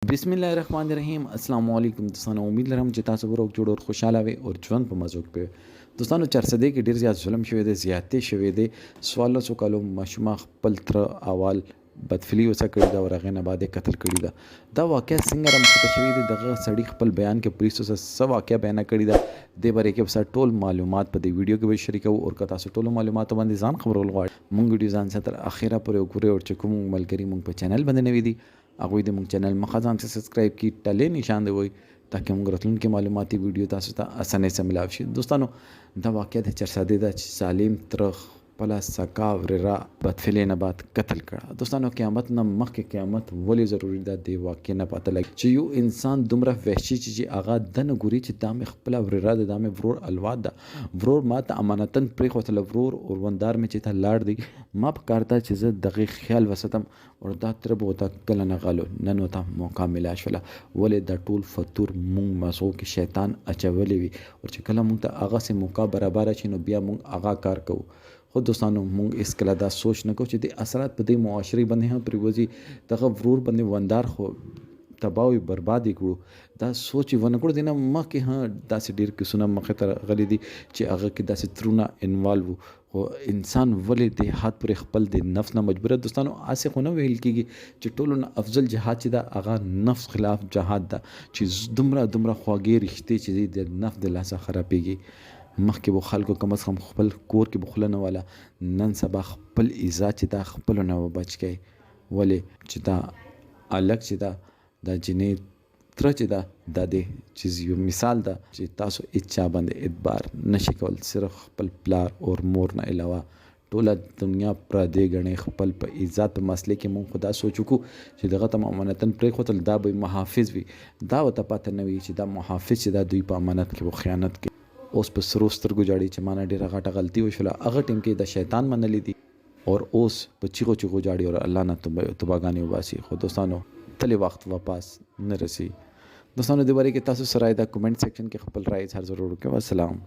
बिस्मिल्लाहिर्रहमानिर्रहीम अस्सलाम वालेकुम दोस्तانو उम्मीद लرم چې تاسو ورو جوړ او خوشاله وي او ژوند په مزو کې دوستانو چرسدې کې ډیر زیات ظلم شوی دی زیاتې شوی دی سوالو سو کالو مشما خپل تر اول بدفلی وسه کړی دا ورغه نه بعد قتل کړی دا واقع څنګه رم ختم شوی دی دغه سړی خپل بیان کې پولیسو سره سو واقع بیان کړی دا د باره کې بس ټول معلومات په دې ویډیو کې به شریکو او کتا سو ټول معلومات باندې ځان خبرول غواړي مونږ ویډیو ځان ستر اخیره پورې وګورئ او چې کوم ملګری مونږ په چینل باندې نوی دي هغه د مونږ چینل مخه ځان سبسکرایب کی ټلې نشان دی وي تاکي موږ راتلونکي معلوماتي ویډیو تاسو ته اسانه سره ملاوي شي دوستانو دا واقعیت چرساده د سالم ترخ پلا سکا وررا بدفلی نه بعد قتل کړه دوستانو قیامت نه مخکې قیامت ولې ضروری ده دی واقع نه پته لګي چې یو انسان دومره وحشي چې هغه دنه ګوري چې دامه خپل وررا د دامه ورور الواد ده ورور ما ته امانتن پرې خو تل ورور او وندار می چې ته لاړ دی ما په کارته چې زه دغه خیال وساتم او دا تر بوته کله نه غالو نن وته موقع ملا شوله ولې د ټول فطور مونږ مسو کې شیطان اچولې وي او چې کله مونږ ته هغه سه موقع برابر شي نو بیا مونږ هغه کار کوو خو دوستانو مونږ اس کله دا سوچ نه کوو چې د اثرات په دې معاشري باندې هم پریوزي دغه ورور باندې وندار خو تباوی بربادي کړو دا سوچ ونه کړو دینه مکه ها داسې ډیر کسونه مخه تر غلي دي چې هغه کې داسې ترونه انوالو او انسان ولې د حد پر خپل د نفس نه مجبور دوستانو آسه خو نه ویل کیږي چې ټولو افضل جهاد چې دا هغه نفس خلاف جهاد دا چې دومره خواږه رښتې چې د نفس د لاسه خرابېږي مخکې به خلکو کم از کم خپل کور کې بخلنه والا نن سبا خپل عزت چې دا خپل نه بچ کی ولې چې دا الګ چې دا جنې تر چې دا د دې چیز یو مثال ده چې تاسو اچا باندې اعتبار نشي کول صرف خپل پلار او مور نه علاوه ټوله دنیا پر دې غنې خپل په عزت په مسلې کې مونږ خدا سوچو چې دغه تم امانتن پرې خپل دا به محافظ وي دا وته پته نه وي چې دا محافظ چې دا دوی په امانت کې و خیانت کې اوس په سروستر ګجاړي چې مانه ډیره غټه غلطي وشوله هغه ټیم کې د شیطان منلې دي او اوس په چیغو ګجاړي او الله نه توباګانی وباسي خو دوستانو تلې وخت واپس نه رسی دوستانو د باره کې تاسو سره دا کمنټ سیکشن کې خپل رائے هر ضرور وکړئ والسلام